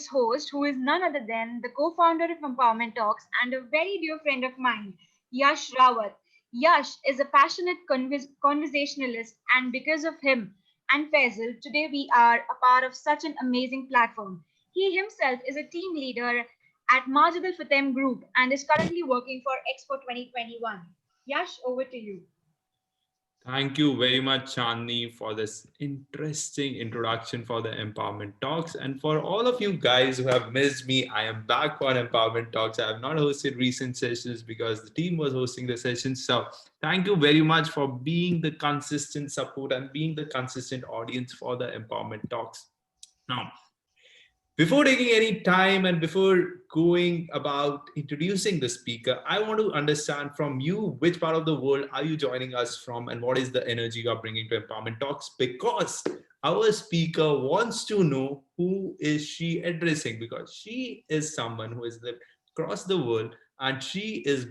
today's host, who is none other than the co founder of Empowerment Talks and a very dear friend of mine, Yash Rawat. Yash is a passionate conversationalist, and because of him and Faisal, today we are a part of such an amazing platform. He himself is a team leader at Majidal Fatem Group and is currently working for Expo 2021. Yash, over to you. Thank you very much, Chandni, for this interesting introduction for the Empowerment Talks. And for all of you guys who have missed me, I am back on Empowerment Talks. I have not hosted recent sessions because the team was hosting the sessions. So thank you very much for being the consistent support and being the consistent audience for the Empowerment Talks. Now, before taking any time and before going about introducing the speaker, I want to understand from you which part of the world are you joining us from and what is the energy you are bringing to Empowerment Talks, because our speaker wants to know who is she addressing, because she is someone who has lived across the world, and she is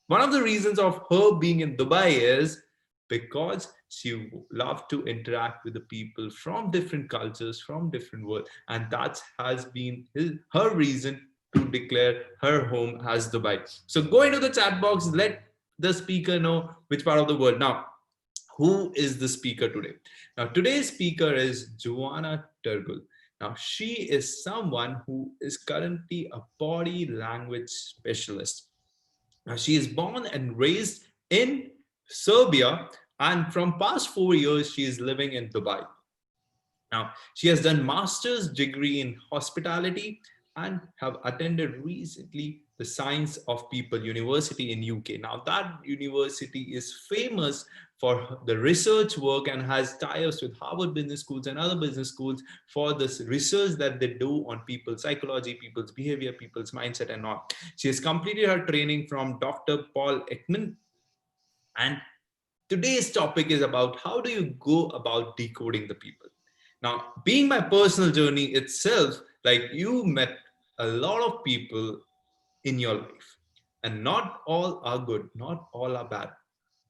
one of the reasons of her being in Dubai is because she loved to interact with the people from different cultures, from different world, and that has been her reason to declare her home as Dubai. So go into the chat box, let the speaker know which part of the world. Now, who is the speaker today? Now, today's speaker is Jovana. Now, she is someone who is currently a body language specialist. Now, she is born and raised in Serbia, and from past 4 years, she is living in Dubai. Now, she has done master's degree in hospitality and have attended recently the Science of People University in UK. Now, that university is famous for the research work and has ties with Harvard Business Schools and other business schools for this research that they do on people's psychology, people's behavior, people's mindset, and all. She has completed her training from Dr. Paul Ekman, and today's topic is about how do you go about decoding the people. Now, being my personal journey itself, like you met a lot of people in your life, and not all are good, not all are bad.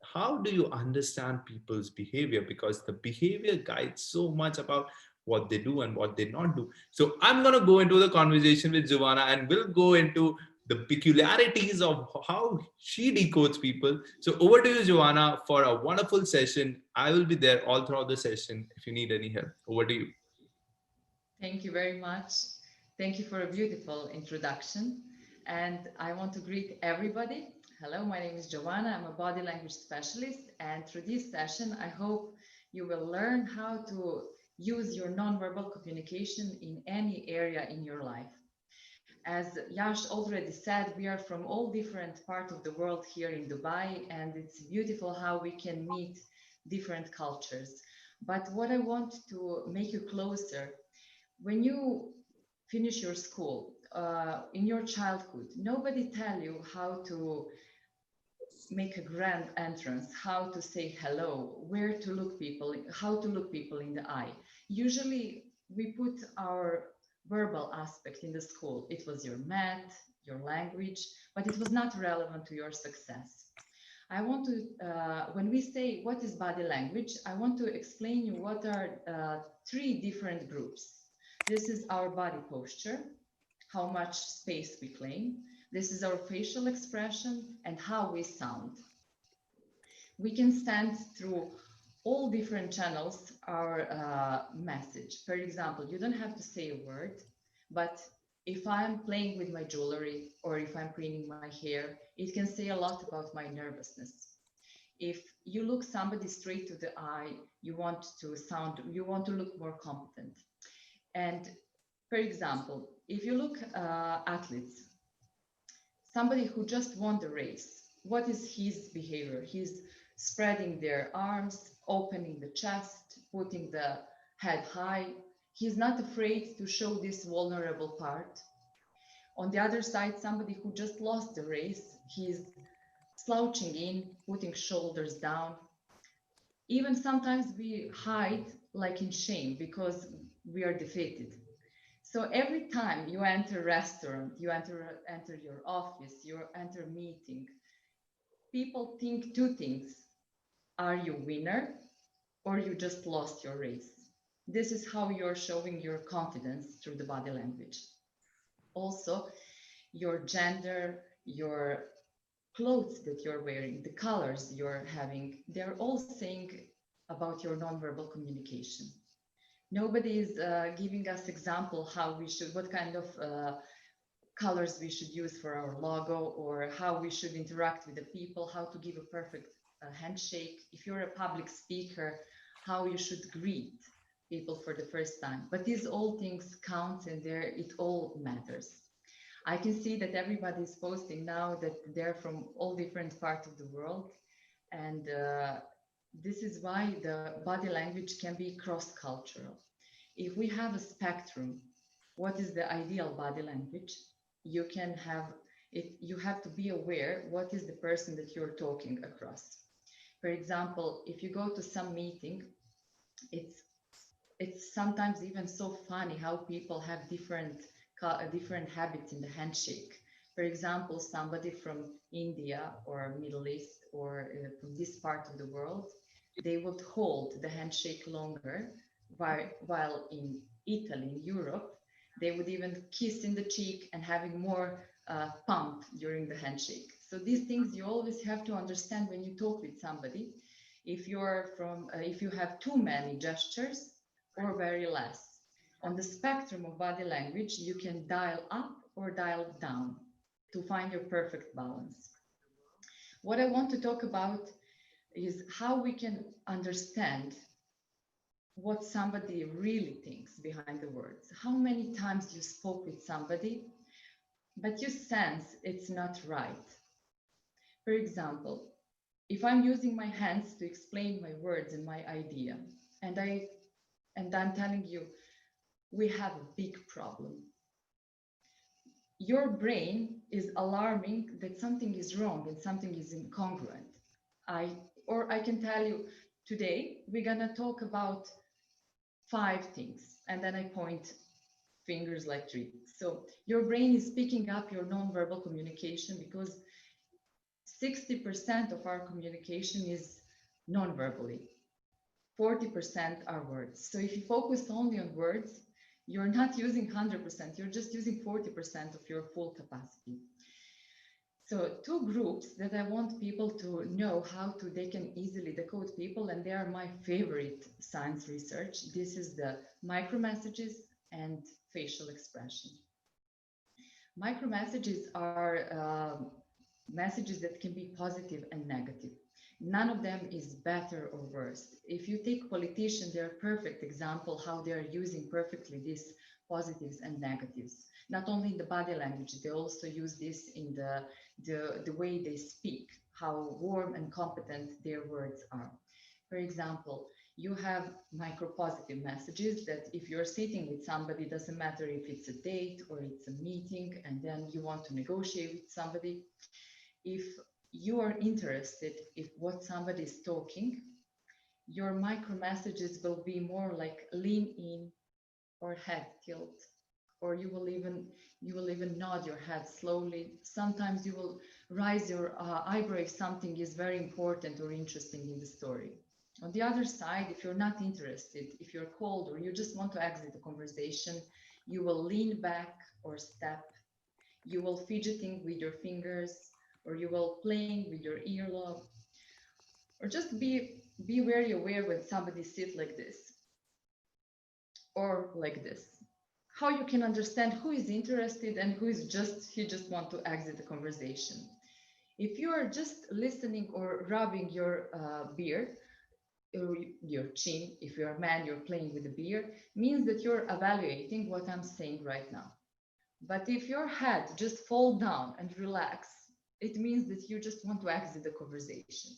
How do you understand people's behavior? Because the behavior guides so much about what they do and what they not do. So I'm going to go into the conversation with Jovana, and we'll go into the peculiarities of how she decodes people. So over to you, Jovana, for a wonderful session. I will be there all throughout the session if you need any help. Over to you. Thank you very much. Thank you for a beautiful introduction. And I want to greet everybody. Hello, my name is Jovana. I'm a body language specialist. And through this session, I hope you will learn how to use your nonverbal communication in any area in your life. As Yash already said, we are from all different parts of the world here in Dubai, and it's beautiful how we can meet different cultures. But what I want to make you closer, when you finish your school, in your childhood, nobody tell you how to make a grand entrance, how to say hello, where to look people, how to look people in the eye. Usually we put our verbal aspect in the school. It was your math, your language, but it was not relevant to your success. I want to, when we say what is body language, I want to explain you what are three different groups. This is our body posture, how much space we claim. This is our facial expression and how we sound. We can send through all different channels our message. For example, you don't have to say a word, but if I'm playing with my jewelry or if I'm cleaning my hair, it can say a lot about my nervousness. If you look somebody straight to the eye, you want to look more competent. And for example, if you look athletes, somebody who just won the race, what is his behavior? He's spreading their arms, opening the chest, putting the head high. He's not afraid to show this vulnerable part. On the other side, somebody who just lost the race, he's slouching in, putting shoulders down. Even sometimes we hide like in shame because we are defeated. So every time you enter a restaurant, you enter your office, you enter a meeting, people think two things. Are you winner or you just lost your race? This is how you're showing your confidence through the body language. Also, your gender, your clothes that you're wearing, the colors you're having, they're all saying about your nonverbal communication. Nobody is giving us example how we should, what kind of colors we should use for our logo, or how we should interact with the people, how to give a perfect handshake. If you're a public speaker, how you should greet people for the first time. But these all things count, and there it all matters. I can see that everybody is posting now that they're from all different parts of the world, and this is why the body language can be cross-cultural. If we have a spectrum, what is the ideal body language? You can have it, you have to be aware what is the person that you're talking across. For example, if you go to some meeting, it's it's sometimes even so funny how people have different habits in the handshake. For example, somebody from India or Middle East or from this part of the world, they would hold the handshake longer, while in Italy, in Europe, they would even kiss in the cheek and having more pump during the handshake. So these things you always have to understand when you talk with somebody. If you have too many gestures or very less. On the spectrum of body language, you can dial up or dial down to find your perfect balance. What I want to talk about is how we can understand what somebody really thinks behind the words. How many times you spoke with somebody, but you sense it's not right. For example, if I'm using my hands to explain my words and my idea, and I'm telling you, we have a big problem. Your brain is alarming that something is wrong and something is incongruent. I I can tell you today we're gonna talk about 5 things, and then I point fingers like three. So your brain is picking up your nonverbal communication because 60% of our communication is nonverbally. 40% are words. So if you focus only on words, you're not using 100%, you're just using 40% of your full capacity. So 2 groups that I want people to know how to, they can easily decode people, and they are my favorite science research. This is the micro messages and facial expression. Micro messages are messages that can be positive and negative. None of them is better or worse. If you take politicians, they're a perfect example how they are using perfectly these positives and negatives. Not only in the body language, they also use this in the way they speak, how warm and competent their words are. For example, you have micro positive messages that if you're sitting with somebody, doesn't matter if it's a date or it's a meeting, and then you want to negotiate with somebody, if you are interested if what somebody is talking, your micro messages will be more like lean in or head tilt, or you will even nod your head slowly. Sometimes you will raise your eyebrow if something is very important or interesting in the story. On the other side, if you're not interested, if you're cold, or you just want to exit the conversation, you will lean back or step. You will fidgeting with your fingers, or you will playing with your earlobe, or just be very aware when somebody sits like this or like this. How you can understand who is interested and who is just he just want to exit the conversation. If you are just listening or rubbing your beard or your chin, if you're a man, you're playing with the beard, means that you're evaluating what I'm saying right now. But if your head just fall down and relax, it means that you just want to exit the conversation.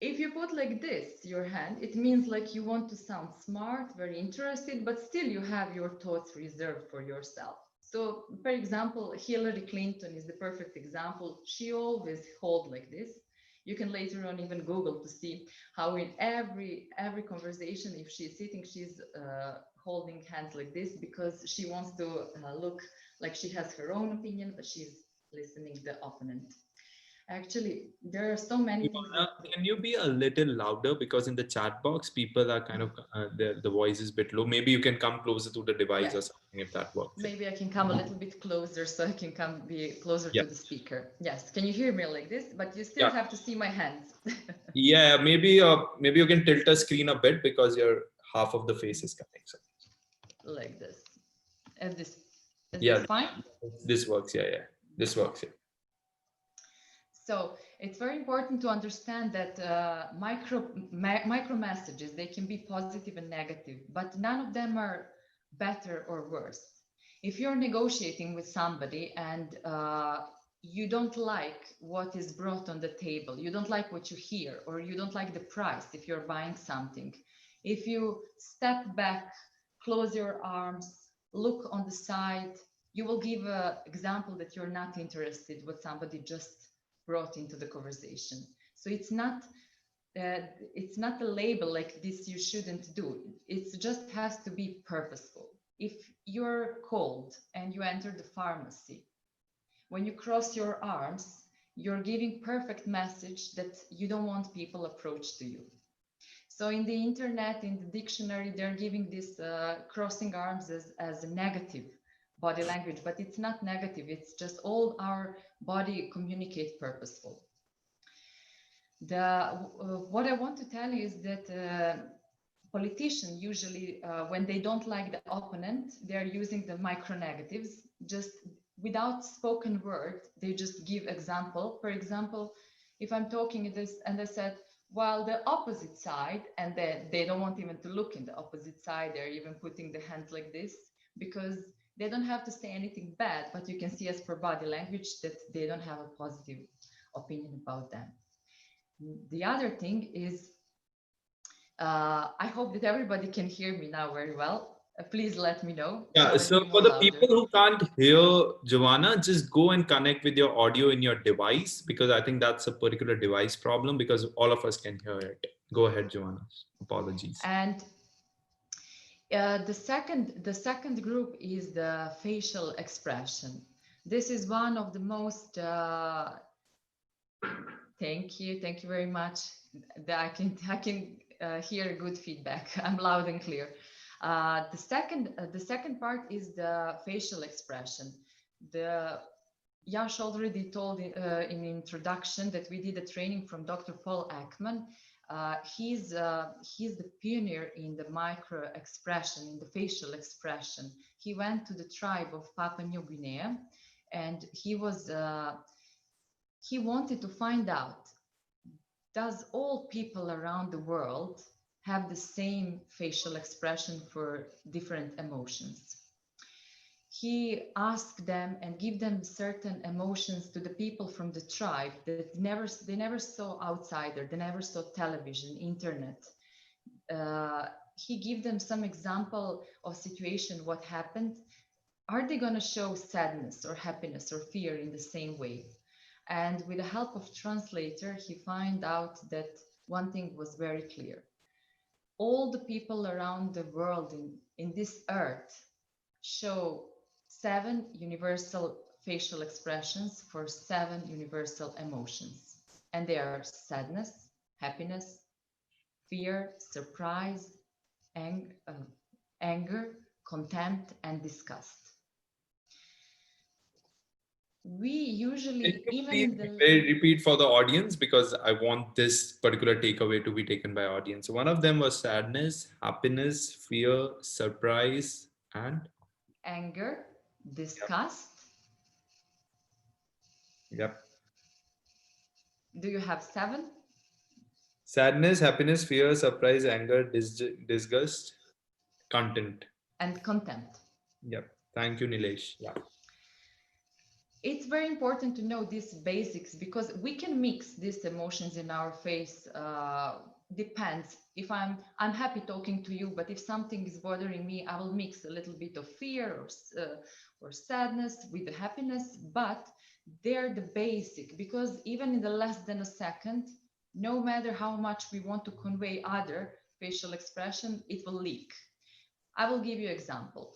If you put like this your hand, it means like you want to sound smart, very interested, but still you have your thoughts reserved for yourself. So, for example, Hillary Clinton is the perfect example. She always hold like this. You can later on even Google to see how in every conversation, if she's sitting, she's holding hands like this because she wants to look like she has her own opinion, but she's listening the opponent. Actually, there are so many things Ivana, that can you be a little louder because in the chat box people are kind of the voice is a bit low. Maybe you can come closer to the device yeah, or something. if that works. Maybe I can come a little bit closer so I can be closer Yeah. to the speaker. Yes. Can you hear me like this? But you still Yeah. have to see my hands. Yeah, maybe you can tilt the screen a bit because your half of the face is coming. So. Like this. Is this Yeah, fine? this works. Yeah, this works. Yeah. So it's very important to understand that micro messages, they can be positive and negative, but none of them are better or worse. If you're negotiating with somebody and you don't like what is brought on the table, you don't like what you hear, or you don't like the price if you're buying something, if you step back, close your arms, look on the side, you will give an example that you're not interested what somebody just brought into the conversation. So it's not a label like this you shouldn't do. It just has to be purposeful. If you're cold and you enter the pharmacy, when you cross your arms, you're giving perfect message that you don't want people approach to you. So in the internet, in the dictionary, they're giving this crossing arms as a negative body language, but it's not negative. It's just all our body communicate purposeful. What I want to tell you is that politicians usually, when they don't like the opponent, they're using the micro negatives. Just without spoken word, they just give example. For example, if I'm talking this and I said, while the opposite side, and they don't want even to look in the opposite side, they're even putting the hands like this because they don't have to say anything bad, but you can see as per body language that they don't have a positive opinion about them. The other thing is, I hope that everybody can hear me now very well. Please let me know. Yeah, Shall I so be for more the louder? people who can't hear Jovana, just go and connect with your audio in your device because I think that's a particular device problem because all of us can hear it. Go ahead, Jovana. Apologies. And the second group is the facial expression. This is one of the most thank you very much. I can hear good feedback. I'm loud and clear. The second part is the facial expression. Yash already told in introduction that we did a training from Dr. Paul Ekman. He's the pioneer in the micro expression, in the facial expression. He went to the tribe of Papua New Guinea, and he wanted to find out, does all people around the world have the same facial expression for different emotions? He asked them and give them certain emotions to the people from the tribe that they never saw outsider, they never saw television, internet. He gave them some example of situation, what happened. Are they going to show sadness or happiness or fear in the same way? And with the help of translator, he found out that one thing was very clear. All the people around the world in this earth show 7 universal facial expressions for 7 universal emotions. And they are sadness, happiness, fear, surprise, anger, contempt, and disgust. We usually, even in the... repeat for the audience because I want this particular takeaway to be taken by audience. One of them was sadness, happiness, fear, surprise, and anger, disgust. Yep. Do you have 7? Sadness, happiness, fear, surprise, anger, disgust, content. And contempt. Yep. Thank you, Nilesh. Yeah. It's very important to know these basics because we can mix these emotions in our face. Depends. If I'm happy talking to you, but if something is bothering me, I will mix a little bit of fear or sadness with the happiness. But they're the basic because even in the less than a second, no matter how much we want to convey other facial expression, it will leak. I will give you an example.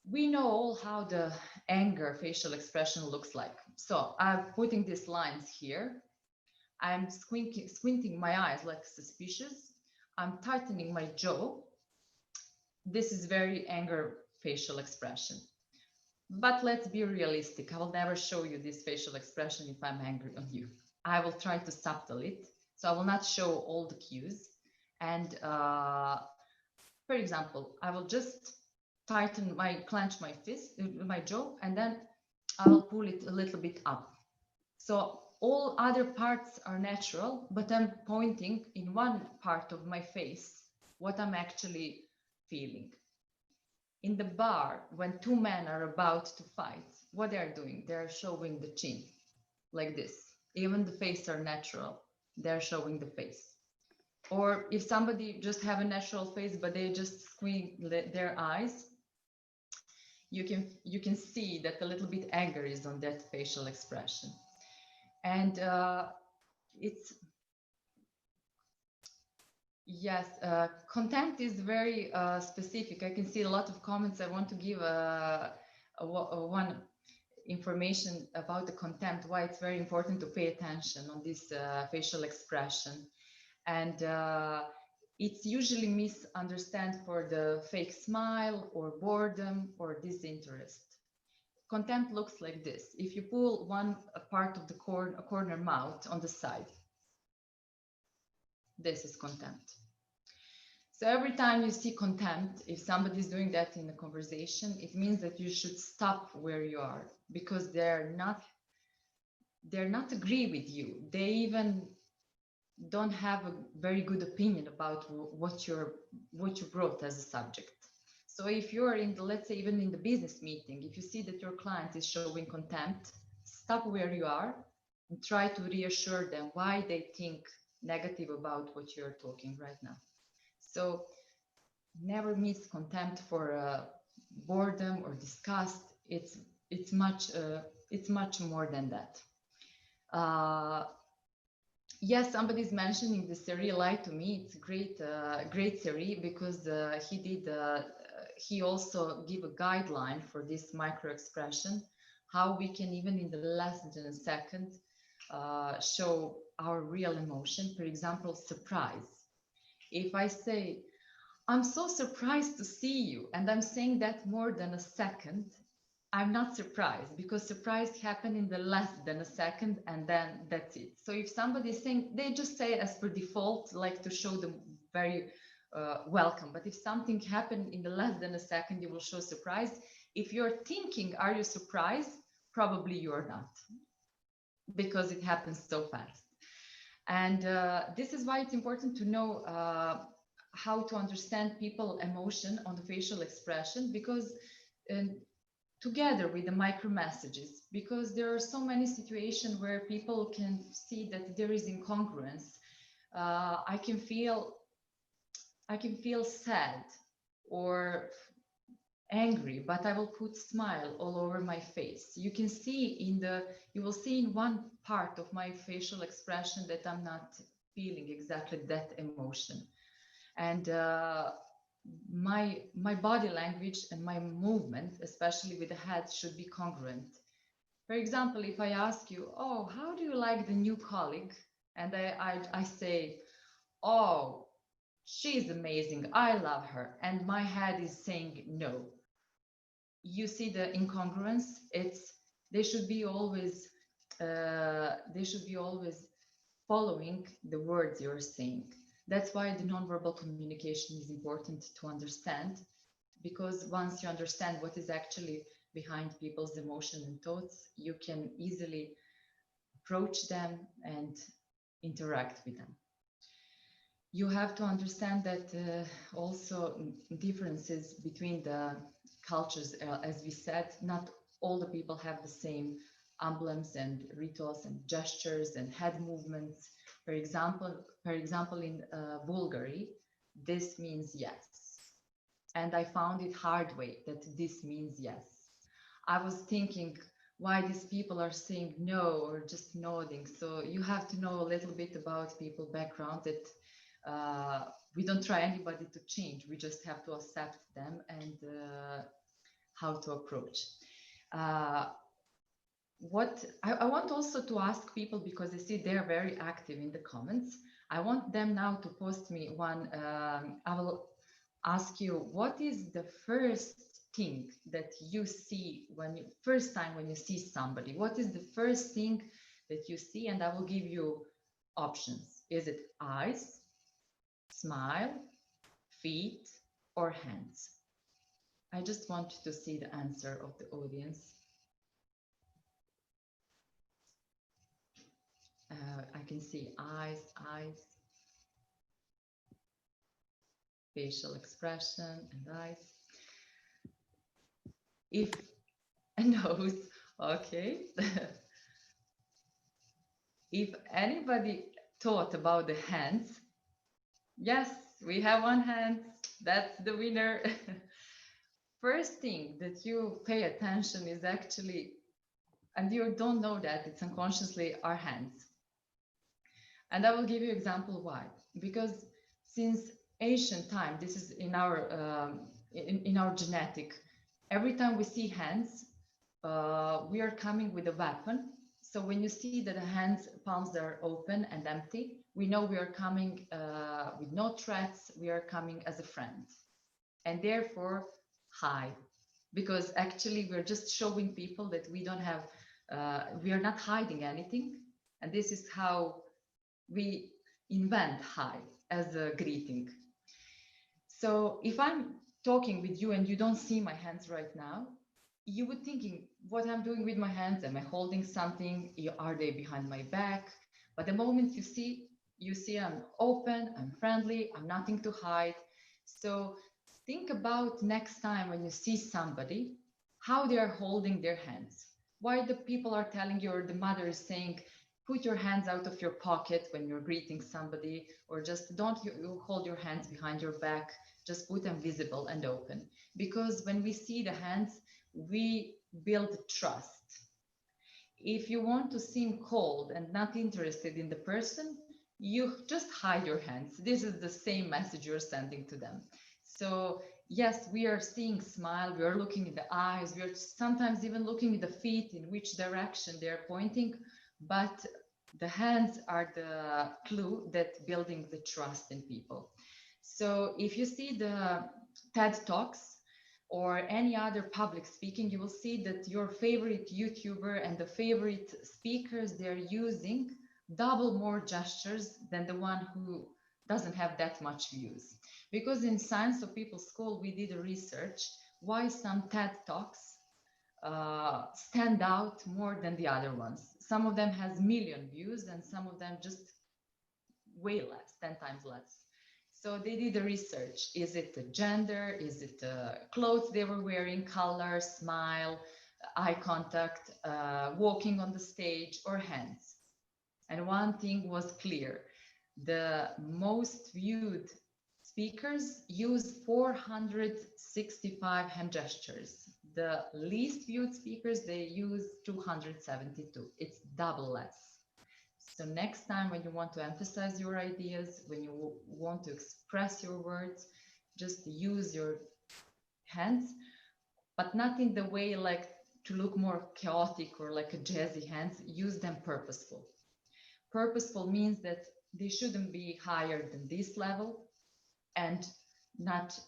We know all how the anger facial expression looks like. So I'm putting these lines here. I'm squinting my eyes like suspicious. I'm tightening my jaw. This is very anger facial expression. But let's be realistic. I will never show you this facial expression if I'm angry on you. I will try to subtle it. So I will not show all the cues. And for example, I will just clench my fist, my jaw, and then I will pull it a little bit up. So all other parts are natural, but I'm pointing in one part of my face what I'm actually feeling. In the bar, when two men are about to fight, what they're doing, they're showing the chin like this. Even the face are natural, they're showing the face. Or if somebody just have a natural face, but they just squint their eyes, you can see that a little bit anger is on that facial expression. And it's, yes, content is very specific. I can see a lot of comments. I want to give one information about the content, why it's very important to pay attention on this facial expression. And it's usually misunderstood for the fake smile or boredom or disinterest. Contempt looks like this. If you pull a part of the corner mouth on the side, this is contempt. So every time you see contempt, if somebody is doing that in a conversation, it means that you should stop where you are, because they're not agree with you. They even don't have a very good opinion about what you brought as a subject. So if you're in the, let's say even in the business meeting, if you see that your client is showing contempt, stop where you are and try to reassure them why they think negative about what you're talking right now. So never miss contempt for boredom or disgust. It's much more than that. Yes, somebody's mentioning the series Lie to Me. It's a great series because he also give a guideline for this micro expression, how we can even in the less than a second show our real emotion. For example, surprise. If I say, I'm so surprised to see you, and I'm saying that more than a second, I'm not surprised, because surprise happened in the less than a second, and then that's it. So if somebody is saying, they just say as per default, like to show them very welcome. But if something happened in the less than a second, you will show surprise. If you're thinking, are you surprised? Probably you're not, because it happens so fast. And this is why it's important to know how to understand people emotion on the facial expression, because together with the micro messages, because there are so many situations where people can see that there is incongruence. I can feel sad or angry, but I will put smile all over my face. You will see in one part of my facial expression that I'm not feeling exactly that emotion. And my body language and my movement, especially with the head, should be congruent. For example, if I ask you, oh, how do you like the new colleague? And I say, oh, she's amazing, I love her. And my head is saying no. You see the incongruence? They should be always following the words you're saying. That's why the nonverbal communication is important to understand, because once you understand what is actually behind people's emotion and thoughts, you can easily approach them and interact with them. You have to understand that also differences between the cultures, as we said, not all the people have the same emblems and rituals and gestures and head movements. For example, in Bulgari, this means yes. And I found it hard way that this means yes. I was thinking why these people are saying no or just nodding. So you have to know a little bit about people's background, that we don't try anybody to change. We just have to accept them and how to approach. What I want also to ask people, because I see they're very active in the comments, I want them now to post me one. I will ask you, what is the first thing that you see when you first time when you see somebody? What is the first thing that you see? And I will give you options. Is it eyes, smile, feet, or hands? I just want you to see the answer of the audience. I can see eyes, facial expression, and eyes. If a nose, okay. If anybody thought about the hands, yes, we have one hand. That's the winner. First thing that you pay attention is actually, and you don't know that it's unconsciously, our hands. And I will give you example why. Because since ancient time, this is in our genetic. Every time we see hands, we are coming with a weapon. So when you see that the hands palms are open and empty, we know we are coming with no threats. We are coming as a friend, and therefore hide, because actually we're just showing people that we don't have, we are not hiding anything, and this is how we invent hi as a greeting. So if I'm talking with you and you don't see my hands right now, you would thinking what I'm doing with my hands. Am I holding something? Are they behind my back? But the moment you see I'm open, I'm friendly, I'm nothing to hide. So think about next time when you see somebody, how they are holding their hands. Why the people are telling you, or the mother is saying, put your hands out of your pocket when you're greeting somebody, or just don't you hold your hands behind your back, just put them visible and open. Because when we see the hands, we build trust. If you want to seem cold and not interested in the person, you just hide your hands. This is the same message you're sending to them. So yes, we are seeing smile, we are looking in the eyes, we are sometimes even looking at the feet, in which direction they're pointing, but the hands are the clue that building the trust in people. So if you see the TED Talks or any other public speaking, you will see that your favorite YouTuber and the favorite speakers, they're using double more gestures than the one who doesn't have that much views. Because in Science of People School, we did a research why some TED Talks stand out more than the other ones. Some of them has million views and some of them just way less, 10 times less. So they did the research. Is it the gender? Is it the clothes they were wearing, color, smile, eye contact, walking on the stage, or hands? And one thing was clear. The most viewed speakers use 465 hand gestures. The least viewed speakers, they use 272. It's double less. So next time when you want to emphasize your ideas, when you want to express your words, just use your hands, but not in the way like to look more chaotic or like a jazzy hands. Use them purposeful. Purposeful means that they shouldn't be higher than this level, and not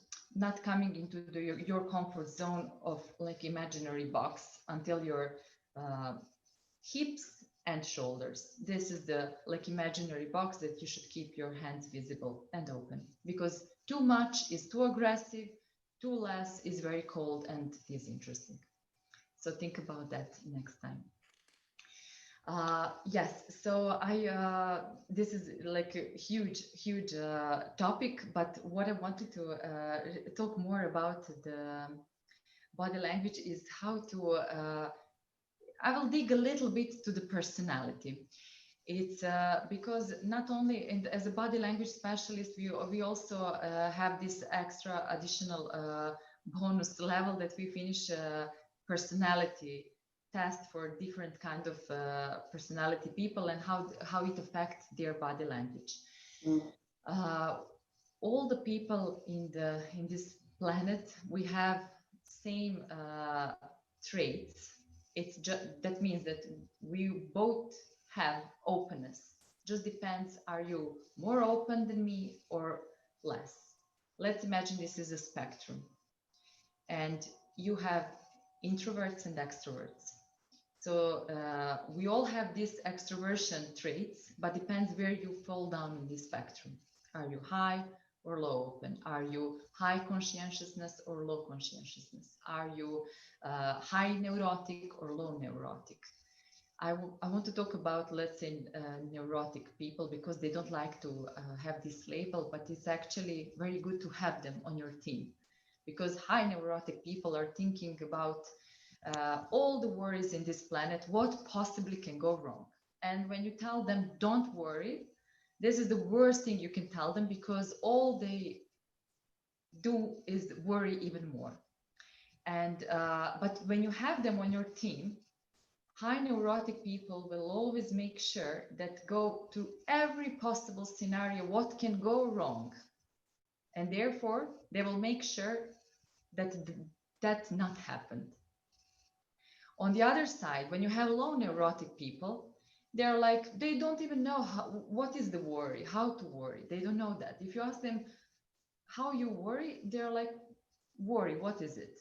coming into your comfort zone of like imaginary box until your hips and shoulders. This is the like imaginary box that you should keep your hands visible and open, because too much is too aggressive, too less is very cold and disinteresting. So think about that next time. Yes, so this is like a huge topic, but what I wanted to talk more about the body language is how to, I will dig a little bit to the personality. It's because not only as a body language specialist, we also have this extra additional bonus level that we finish personality test for different kind of personality people and how it affects their body language. All the people in this planet, we have same traits. It's just that means that we both have openness. Just depends, are you more open than me or less? Let's imagine this is a spectrum, and you have introverts and extroverts. So we all have these extroversion traits, but depends where you fall down in this spectrum. Are you high or low open? Are you high conscientiousness or low conscientiousness? Are you high neurotic or low neurotic? I want to talk about, let's say, neurotic people, because they don't like to have this label, but it's actually very good to have them on your team, because high neurotic people are thinking about all the worries in this planet, what possibly can go wrong. And when you tell them, don't worry, this is the worst thing you can tell them, because all they do is worry even more. And but when you have them on your team, high neurotic people will always make sure that go to every possible scenario, what can go wrong. And therefore, they will make sure that that not happened. On the other side, when you have low neurotic people, they're like, they don't even know what is the worry, how to worry. They don't know that. If you ask them how you worry, they're like, worry, what is it?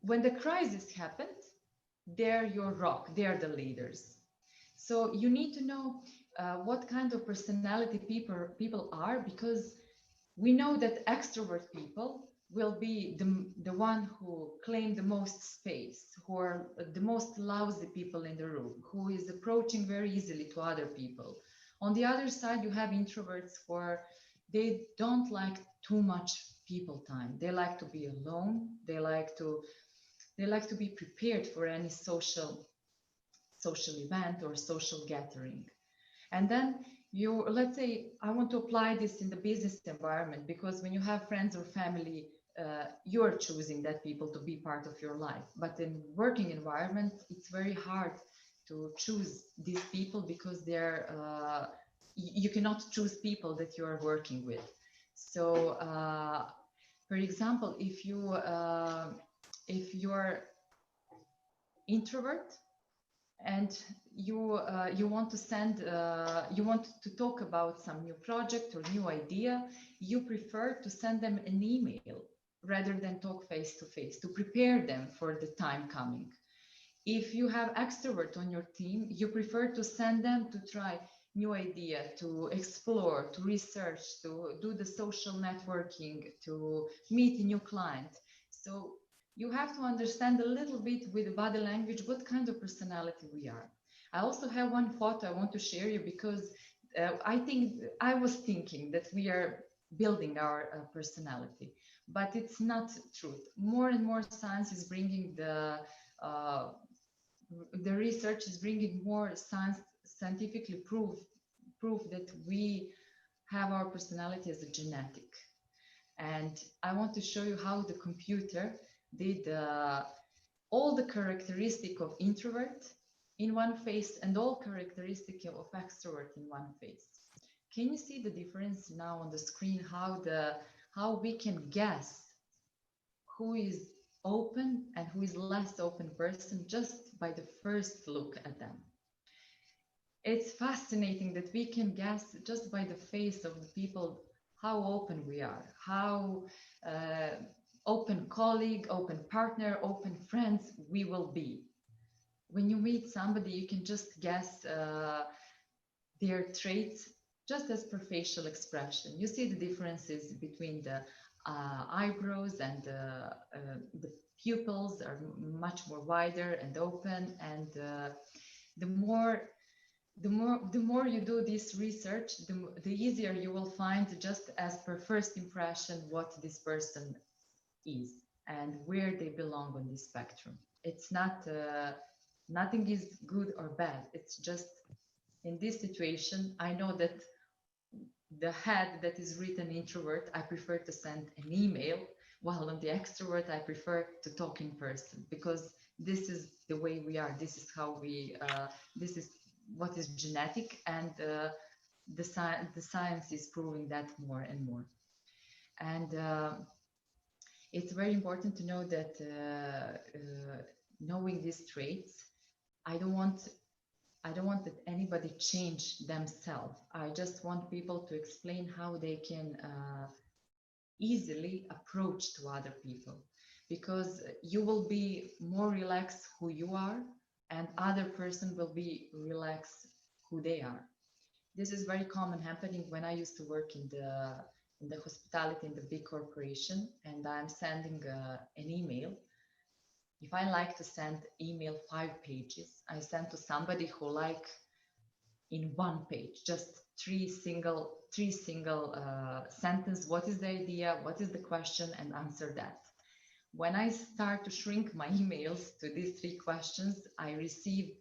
When the crisis happened, they're your rock, they're the leaders. So you need to know what kind of personality people are, because we know that extrovert people will be the one who claim the most space, who are the most lousy people in the room, who is approaching very easily to other people. On the other side, you have introverts where they don't like too much people time. They like to be alone. They like to be prepared for any social event or social gathering. And then let's say, I want to apply this in the business environment, because when you have friends or family, you're choosing that people to be part of your life. But in working environment, it's very hard to choose these people, because you cannot choose people that you are working with. So, for example, if you're introvert, and you want to you want to talk about some new project or new idea, you prefer to send them an email rather than talk face to face, to prepare them for the time coming. If you have extrovert on your team, you prefer to send them to try new idea, to explore, to research, to do the social networking, to meet a new client. So you have to understand a little bit with body language what kind of personality we are. I also have one photo I want to share you, because I was thinking that we are building our personality, but it's not truth. More and more science is bringing the research is bringing more scientifically proof that we have our personality as a genetic. And I want to show you how the computer did all the characteristic of introvert in one face and all characteristic of extrovert in one face. Can you see the difference now on the screen, how we can guess who is open and who is less open person just by the first look at them? It's fascinating that we can guess just by the face of the people how open we are, how open colleague, open partner, open friends we will be. When you meet somebody, you can just guess their traits just as per facial expression. You see the differences between the eyebrows, and the pupils are much more wider and open. And the more you do this research, the easier you will find, just as per first impression, what this person is and where they belong on this spectrum. It's not nothing is good or bad. It's just, in this situation, I know that the head that is written introvert, I prefer to send an email, while on the extrovert, I prefer to talk in person, because this is the way we are. This is how this is what is genetic, and the science is proving that more and more. And it's very important to know that knowing these traits, I don't want that anybody change themselves. I just want people to explain how they can easily approach to other people. because you will be more relaxed who you are, and other person will be relaxed who they are. This is very common happening when I used to work in the hospitality in the big corporation, and I'm sending an email. If I like to send email 5 pages, I send to somebody who like in 1 page, just three single sentence. What is the idea? What is the question? And answer that. When I start to shrink my emails to these 3 questions, I receive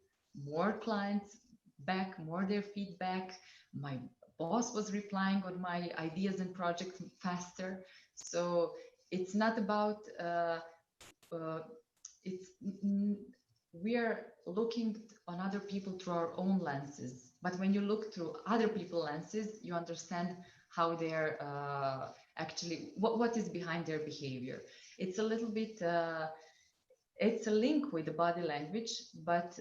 more clients back, more their feedback. My boss was replying on my ideas and projects faster. So it's not about uh, it's we are looking on other people through our own lenses, but when you look through other people's lenses, you understand how they're actually what is behind their behavior. It's a little bit it's a link with the body language, but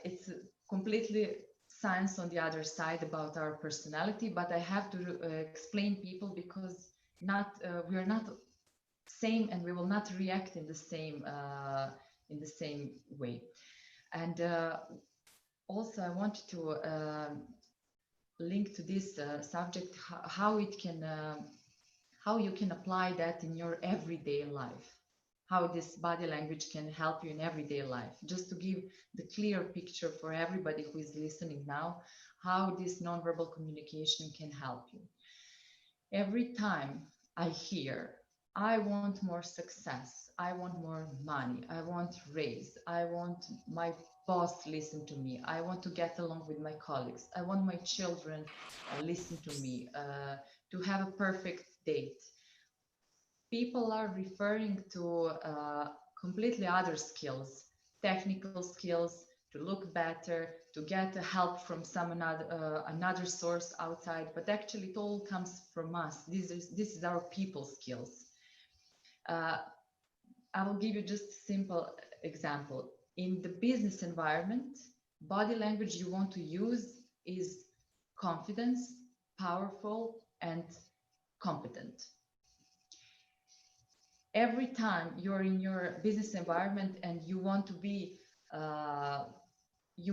it's completely science on the other side about our personality. But I have to explain people because not we are not same, and we will not react in the same way. And also, I want to link to this subject how it can how you can apply that in your everyday life. How this body language can help you in everyday life. Just to give the clear picture for everybody who is listening now, how this nonverbal communication can help you. Every time I hear, I want more success, I want more money, I want raise, I want my boss listen to me, I want to get along with my colleagues, I want my children listen to me, to have a perfect date. People are referring to completely other skills, technical skills, to look better, to get help from some another source outside. But actually, it all comes from us. This is our people skills. Uh, I will give you just a simple example. In the business environment, body language you want to use is confidence, powerful, and competent. Every time you're in your business environment and uh, you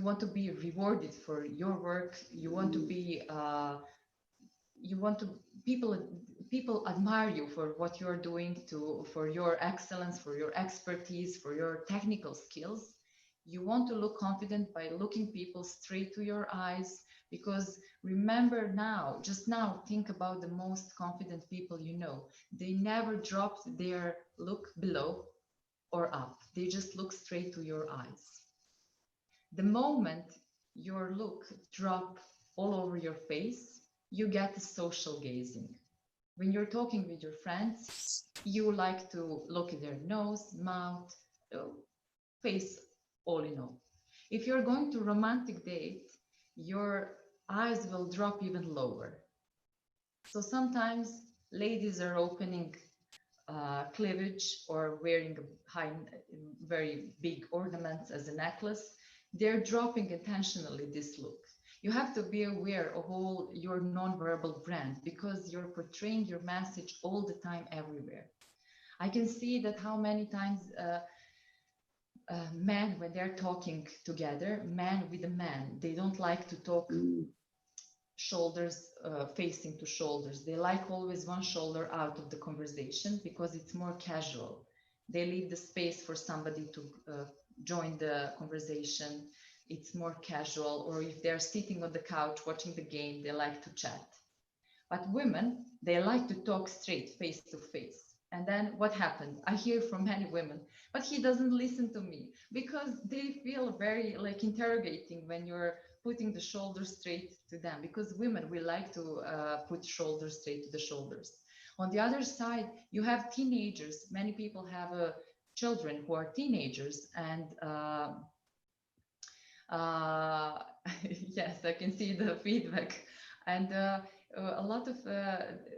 want to be rewarded for your work, you want to people admire you for what you're doing, to for your excellence, for your expertise, for your technical skills. You want to look confident by looking people straight to your eyes, because remember, now just now think about the most confident people you know. They never dropped their look below or up, they just look straight to your eyes. The moment your look drop all over your face, you get the social gazing. When you're talking with your friends, you like to look at their nose, mouth, face, all in all. If you're going to romantic date, your eyes will drop even lower. So sometimes ladies are opening cleavage or wearing high, very big ornaments as a necklace. They're dropping intentionally this look. You have to be aware of all your non-verbal brand, because you're portraying your message all the time, everywhere. I can see that how many times men, when they're talking together, man with a man, they don't like to talk shoulders facing to shoulders. They like always one shoulder out of the conversation because it's more casual. They leave the space for somebody to join the conversation. It's more casual. Or if they're sitting on the couch watching the game, they like to chat. But women, they like to talk straight, face to face. And then what happened? I hear from many women, but he doesn't listen to me, because they feel very like interrogating when you're putting the shoulders straight to them, because women, we like to put shoulders straight to the shoulders. On the other side, you have teenagers. Many people have children who are teenagers, and yes, I can see the feedback. And a lot of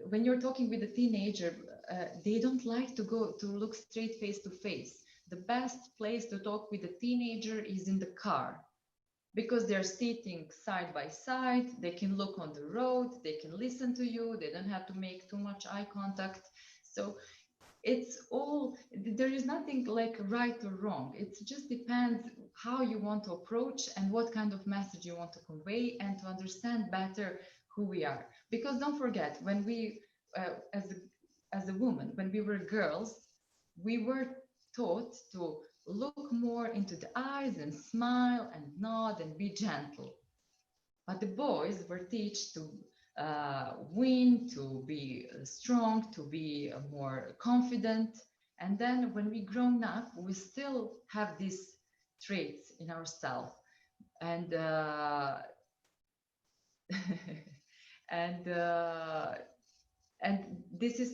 when you're talking with a teenager, they don't like to go to look straight face to face. The best place to talk with a teenager is in the car, because they're sitting side by side. They can look on the road, they can listen to you, they don't have to make too much eye contact. So it's all, there is nothing like right or wrong. It just depends how you want to approach and what kind of message you want to convey, and to understand better who we are. Because don't forget, when we as a woman, when we were girls, we were taught to look more into the eyes and smile and nod and be gentle. But the boys were taught to win, to be strong, to be more confident. And then when we grown up, we still have these traits in ourselves. And and uh, and this is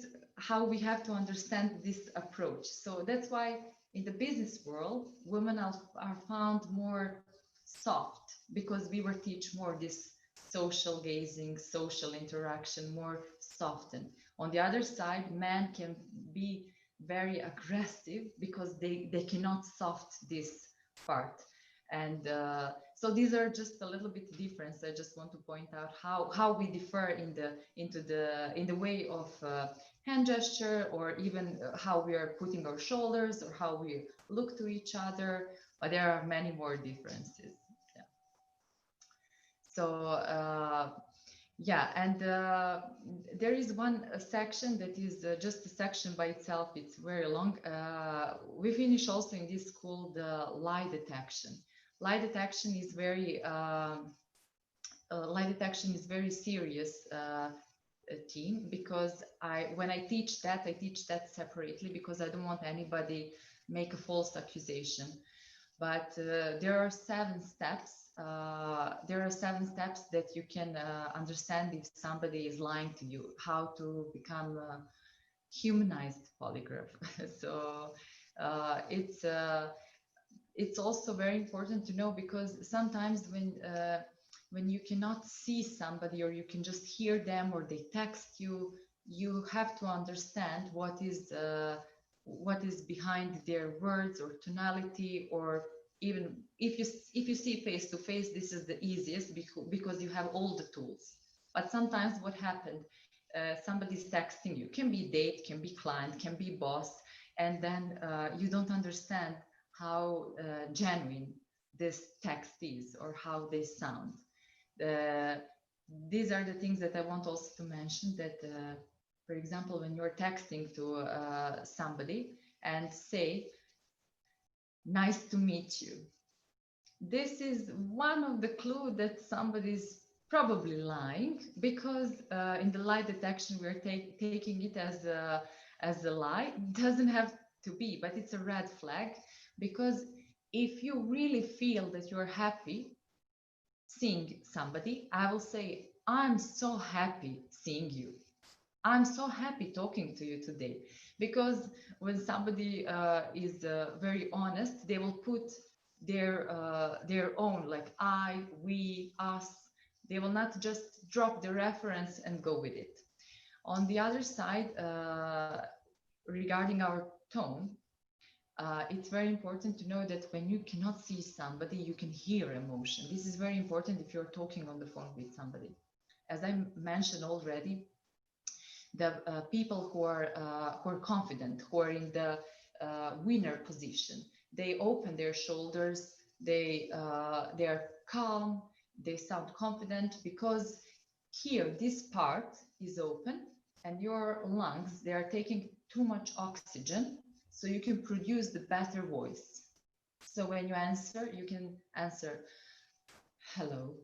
how we have to understand this approach. So that's why in the business world, women are found more soft, because we were teach more this social gazing, social interaction, more softened. On the other side, men can be very aggressive because they cannot soft this part. And so these are just a little bit difference. I just want to point out how we differ in the way of hand gesture, or even how we are putting our shoulders, or how we look to each other. But there are many more differences. Yeah. So yeah, and there is one section that is just a section by itself. It's very long. We finish also in this school the lie detection. Lie detection is very lie detection is very serious team, because when I teach that separately, because I don't want anybody make a false accusation. But there are 7 steps. There are 7 steps that you can understand if somebody is lying to you, how to become a humanized polygraph. So it's also very important to know, because sometimes when you cannot see somebody, or you can just hear them, or they text you, you have to understand what is behind their words or tonality. Or even if you see face to face, this is the easiest, because you have all the tools. But sometimes what happened, somebody's texting you, can be date, can be client, can be boss, and then you don't understand how genuine this text is, or how they sound. These are the things that I want also to mention, that for example, when you're texting to somebody and say, nice to meet you, this is one of the clues that somebody's probably lying, because in the lie detection, we're taking it as a lie. It doesn't have to be, but it's a red flag, because if you really feel that you're happy seeing somebody, I will say, I'm so happy seeing you. I'm so happy talking to you today. Because when somebody is very honest, they will put their own, like I, we, us. They will not just drop the reference and go with it. On the other side, regarding our tone, it's very important to know that when you cannot see somebody, you can hear emotion. This is very important if you're talking on the phone with somebody. As I mentioned already, the people who are confident, who are in the winner position, they open their shoulders, they are calm, they sound confident, because here this part is open, and your lungs, they are taking too much oxygen, so you can produce the better voice. So when you answer, you can answer hello.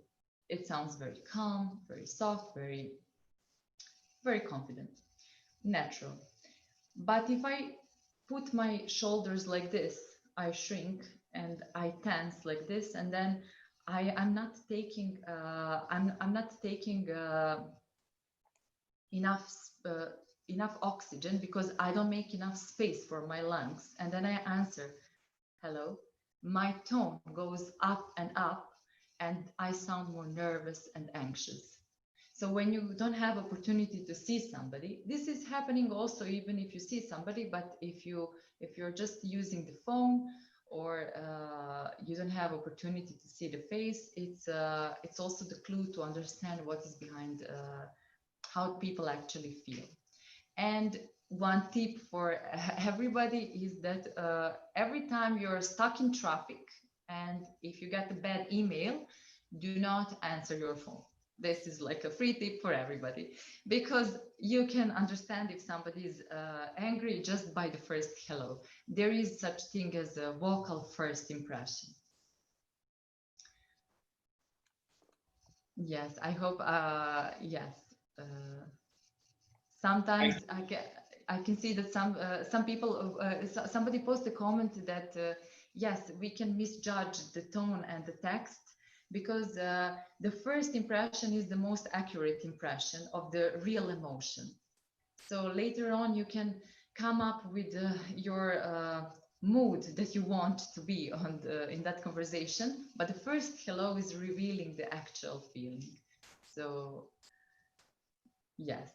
It sounds very calm, very soft, very confident, natural. But if I put my shoulders like this, I shrink and I tense like this, and then I'm not taking enough oxygen, because I don't make enough space for my lungs, and then I answer hello. My tone goes up and up, and I sound more nervous and anxious. So when you don't have opportunity to see somebody, this is happening also even if you see somebody, but if you're just using the phone, or you don't have opportunity to see the face, it's also the clue to understand what is behind how people actually feel. And one tip for everybody is that every time you're stuck in traffic and if you get a bad email, do not answer your phone. This is like a free tip for everybody, because you can understand if somebody is angry just by the first hello. There is such thing as a vocal first impression. Yes, I hope. Yes. Uh, Sometimes I can see that some people somebody post a comment that yes, we can misjudge the tone and the text, because the first impression is the most accurate impression of the real emotion. So later on you can come up with your mood that you want to be on in that conversation, but the first hello is revealing the actual feeling. So yes.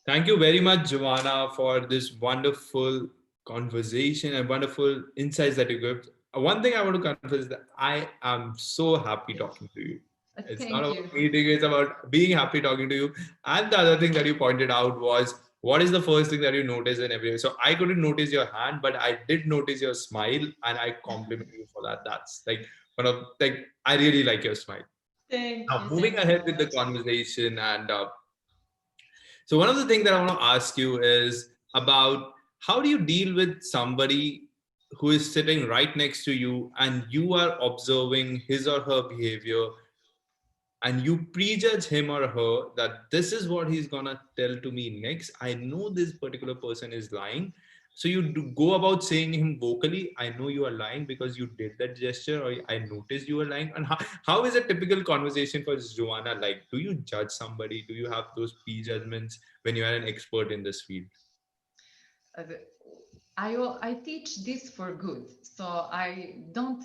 Thank you very much, Jovana, for this wonderful conversation and wonderful insights that you give. One thing I want to confess is that I am so happy talking to you. It's not Thank about you. meeting, it's about being happy talking to you. And the other thing that you pointed out was, what is the first thing that you notice in every? So I couldn't notice your hand, but I did notice your smile, and I compliment you for that. That's like one of like I really like your smile. Thank Now you. moving Thank you ahead so with the much. conversation, and so one of the things that I want to ask you is about how do you deal with somebody who is sitting right next to you and you are observing his or her behavior and you prejudge him or her that this is what he's gonna tell to me next. I know this particular person is lying. So you go about saying him vocally, I know you are lying because you did that gesture, or I noticed you were lying. And how is a typical conversation for Joanna like? Do you judge somebody? Do you have those prejudgments when you are an expert in this field? Uh, I teach this for good. So I don't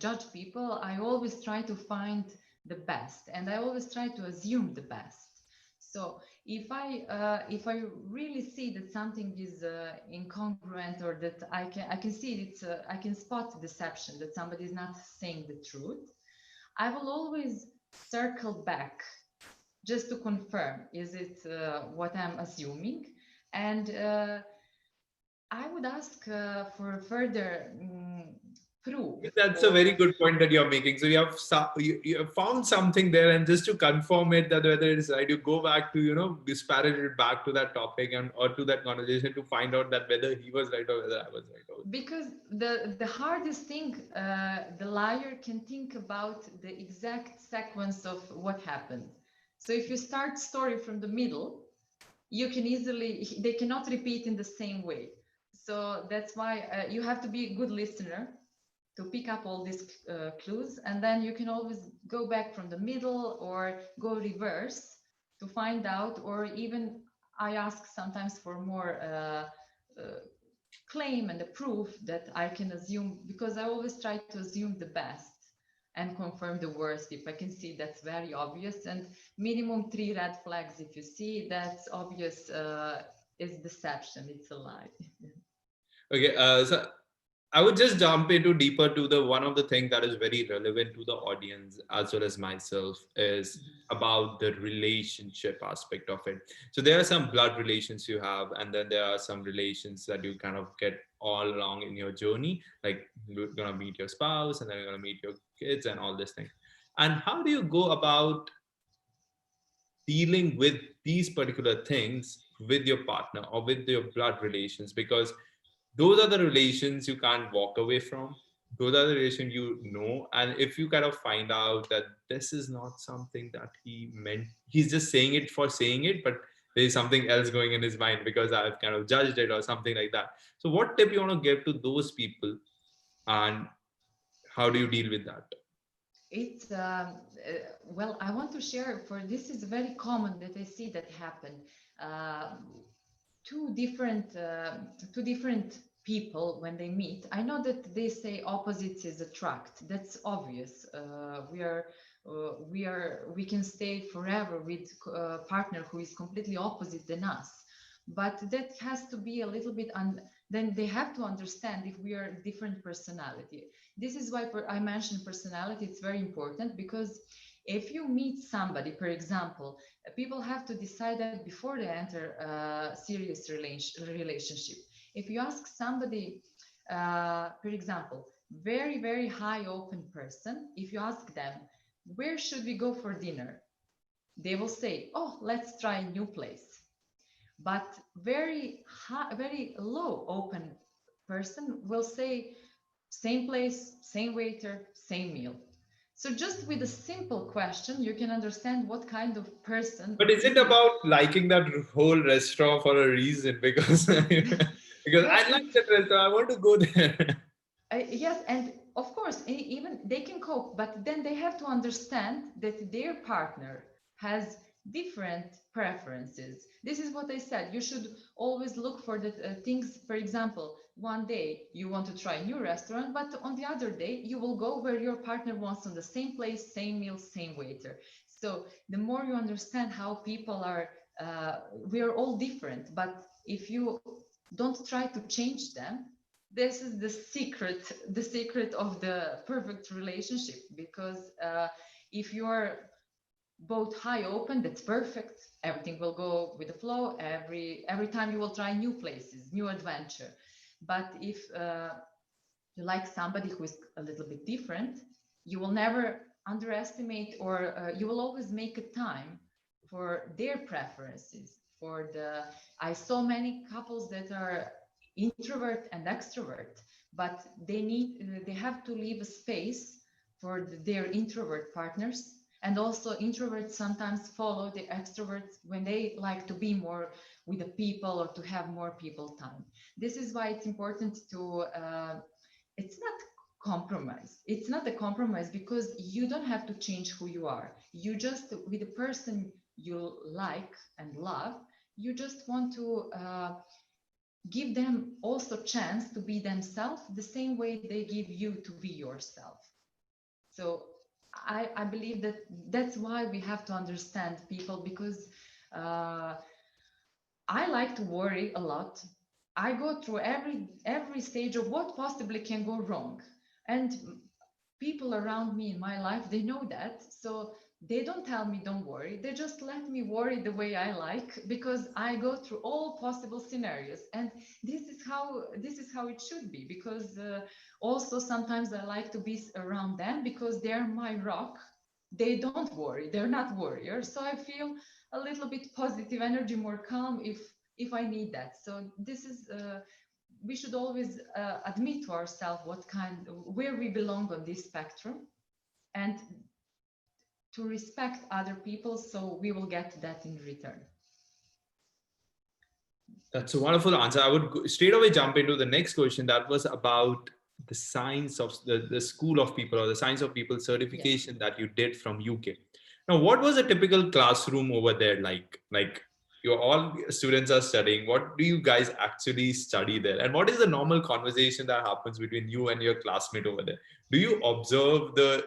judge people. I always try to find the best, and I always try to assume the best. So if I really see that something is incongruent, or that I can see I can spot deception, that somebody is not saying the truth, I will always circle back just to confirm, is it what I'm assuming? And I would ask for further proof, That's a or very good point that you're making. So you have you have found something there, and just to confirm it that whether it's right, you go back to disparage it back to that topic and or to that conversation to find out that whether he was right or whether I was right. because the hardest thing, the liar can think about the exact sequence of what happened. So if you start story from the middle, you can easily, they cannot repeat in the same way. So that's why you have to be a good listener to pick up all these clues, and then you can always go back from the middle or go reverse to find out, or even I ask sometimes for more claim and a proof that I can assume, because I always try to assume the best and confirm the worst if I can see that's very obvious. And minimum 3 red flags, if you see that's obvious, is deception, it's a lie. Okay, so I would just jump into deeper to the one of the things that is very relevant to the audience as well as myself is about the relationship aspect of it. So there are some blood relations you have, and then there are some relations that you kind of get all along in your journey. Like you're gonna meet your spouse, and then you're gonna meet your kids, and all this thing. And how do you go about dealing with these particular things with your partner or with your blood relations? Because those are the relations you can't walk away from. Those are the relations and if you kind of find out that this is not something that he meant, he's just saying it for saying it, but there's something else going in his mind because I've kind of judged it or something like that. So what tip you want to give to those people, and how do you deal with that? It's well, I want to share, for this is very common that I see that happen. Uh, two different people when they meet. I know that they say opposites is attract. That's obvious. We can stay forever with a partner who is completely opposite than us. But that has to be a little bit, then they have to understand if we are different personality. This is why I mentioned personality. It's very important, because If you meet somebody, for example, people have to decide that before they enter a serious relationship. If you ask somebody, for example, very high open person, if you ask them, where should we go for dinner? They will say, oh, let's try a new place. But very high, very low open person will say, same place, same waiter, same meal. So just with a simple question, you can understand what kind of person But is it this is. about liking that whole restaurant for a reason? Because because Yes, I like that restaurant, I want to go there. yes, and of course, even they can cope, but then they have to understand that their partner has different preferences. This is what I said. You should always look for the things. For example, one day you want to try a new restaurant, but on the other day you will go where your partner wants, on the same place, same meal, same waiter. So the more you understand how people are, we are all different. But if you don't try to change them, this is the secret of the perfect relationship. Because if you are both high open, that's perfect, everything will go with the flow. Every time you will try new places, new adventure. But if you like somebody who is a little bit different, you will never underestimate, or you will always make a time for their preferences. For the I saw many couples that are introvert and extrovert, but they have to leave a space for their introvert partners. And also introverts sometimes follow the extroverts when they like to be more with the people or to have more people time. This is why it's important to it's not compromise. It's not a compromise, because you don't have to change who you are. You just, with the person you like and love, you just want to give them also chance to be themselves the same way they give you to be yourself. So I believe that that's why we have to understand people, because uh, I like to worry a lot. I go through every stage of what possibly can go wrong. And people around me in my life, they know that. So they don't tell me don't worry. They just let me worry the way I like, because I go through all possible scenarios. And this is how it should be, because also sometimes I like to be around them, because they're my rock. They don't worry. They're not warriors. So I feel a little bit positive energy, more calm if I need that. So this is we should always admit to ourselves where we belong on this spectrum, and to respect other people, so we will get that in return. That's a wonderful answer. I would straight away jump into the next question that was about the science of the school of people, or the science of people Yes. certification that you did from UK. Now, what was a typical classroom over there like? Like, you all students are studying. What do you guys actually study there? And what is the normal conversation that happens between you and your classmate over there? Do you observe the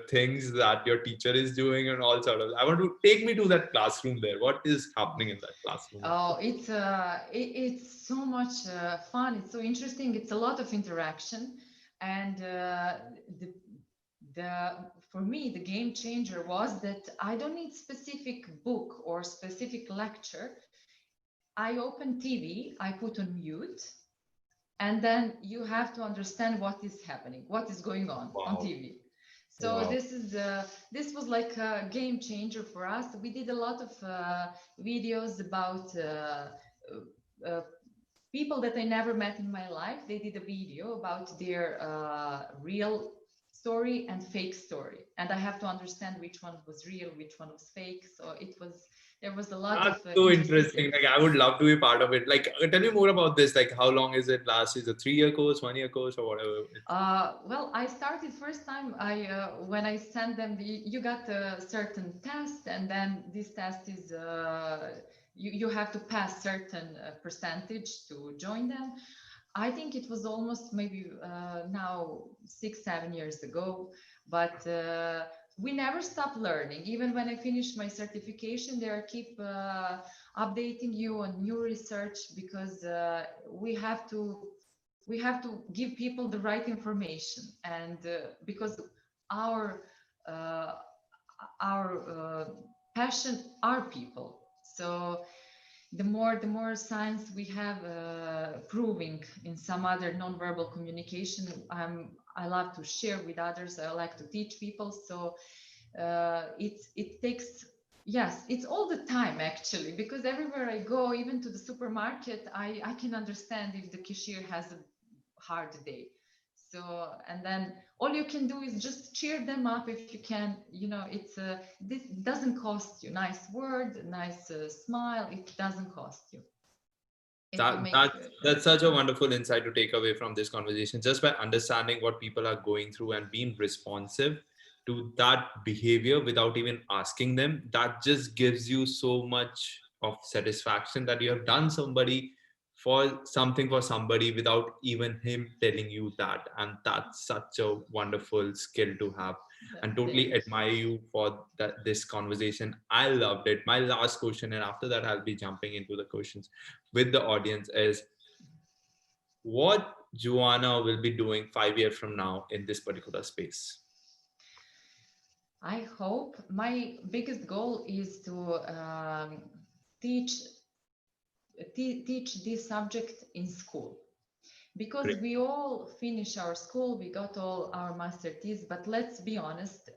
things that your teacher is doing and all sort of? I want to take me to that classroom there. What is happening in that classroom? Oh, it's so much fun. It's so interesting. It's a lot of interaction, and the the for me the game changer was that I don't need specific book or specific lecture. I open TV, I put on mute, and then you have to understand what is happening, what is going on Wow. TV. So Wow. this was like a game changer for us. We did a lot of videos about uh, people that I never met in my life. They did a video about their real story and fake story, and I have to understand which one was real, which one was fake. So there was a lot of That's so interesting interesting. things. Like, I would love to be part of it. Like, tell me more about this. Like, how long is it last? Is it a 3 year course, 1 year course, or whatever? Well, I started first time when I sent them you got a certain test, and then this test is you have to pass certain percentage to join them. I think it was almost maybe now 6, 7 years ago, but we never stop learning. Even when I finished my certification, they are keep updating you on new research, because we have to give people the right information. And because our uh, our passion are people. So the more science we have proving in some other nonverbal communication, I love to share with others. I like to teach people. So it takes, yes, it's all the time actually, because everywhere I go, even to the supermarket, I can understand if the cashier has a hard day. So, and then all you can do is just cheer them up if you can. You know, this doesn't cost you. Nice word, nice smile. It doesn't cost you. It will That make that that's such a wonderful insight to take away from this conversation. Just by understanding what people are going through and being responsive to that behavior without even asking them, that just gives you so much of satisfaction that you have done something for somebody without even him telling you that. And that's such a wonderful skill to have. And totally thank admire you for this conversation. I loved it. My last question, and after that I'll be jumping into the questions with the audience, is what Joanna will be doing 5 years from now in this particular space. I hope my biggest goal is to teach teach this subject in school, because Great. we all finish our school, we got all our master thesis, but let's be honest,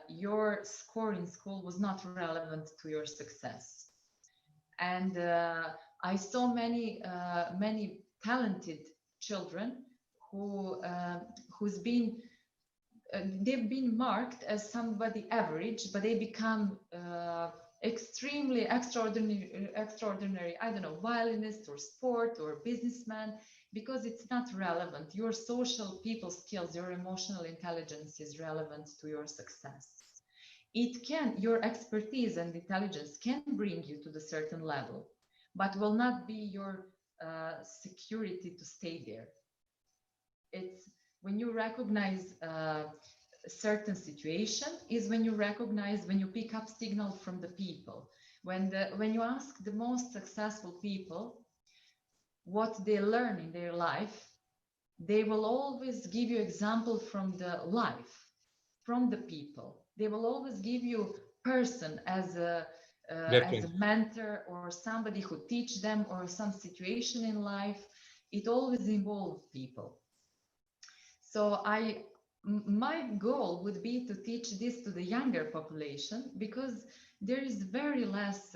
your score in school was not relevant to your success. And I saw many talented children who who's been they've been marked as somebody average, but they become extremely extraordinary, I don't know, violinist or sport or businessman, because it's not relevant. Your social people skills, your emotional intelligence is relevant to your success. It can, your expertise and intelligence can bring you to the certain level, but will not be your security to stay there. It's when you recognize a certain situation, is when you recognize, when you pick up signal from the people. When you ask the most successful people what they learn in their life, they will always give you example from the life, from the people. They will always give you person as a Reference. mentor, or somebody who teach them, or some situation in life. It always involves people. So my goal would be to teach this to the younger population, because there is very less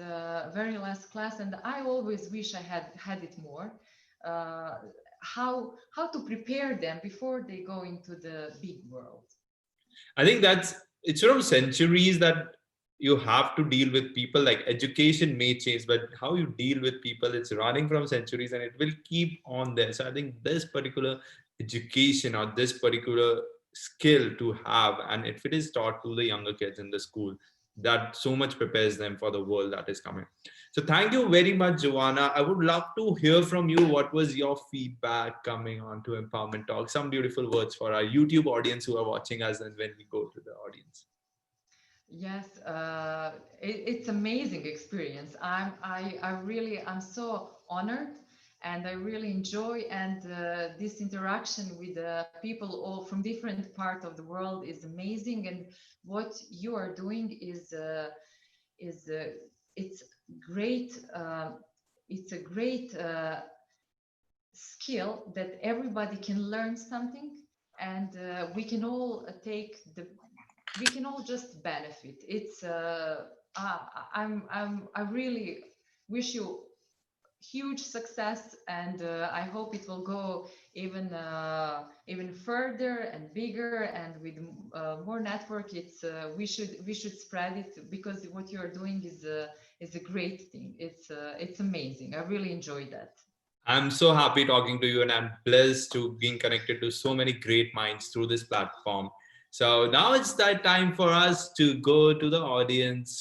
class, and I always wish I had it more. Uh, how to prepare them before they go into the big world. I think it's sort of centuries that you have to deal with people. Like education may change, but how you deal with people, it's running from centuries and it will keep on there. So I think this particular education or this particular skill to have, and if it is taught to the younger kids in the school, that so much prepares them for the world that is coming. So thank you very much, Joanna. I would love to hear from you. What was your feedback coming on to Empowerment Talk? Some beautiful words for our YouTube audience who are watching us, and when we go to the audience. Yes, it's amazing experience. I'm so honored, and I really enjoy. And this interaction with people all from different part of the world is amazing. And what you are doing is it's great. It's a great skill that everybody can learn something, and we can all just benefit. It's I really wish you huge success, and I hope it will go even further and bigger, and with more network. It's we should spread it, because what you are doing is a great thing. It's amazing. I really enjoy that. I'm so happy talking to you, and I'm blessed to being connected to so many great minds through this platform. So now it's that time for us to go to the audience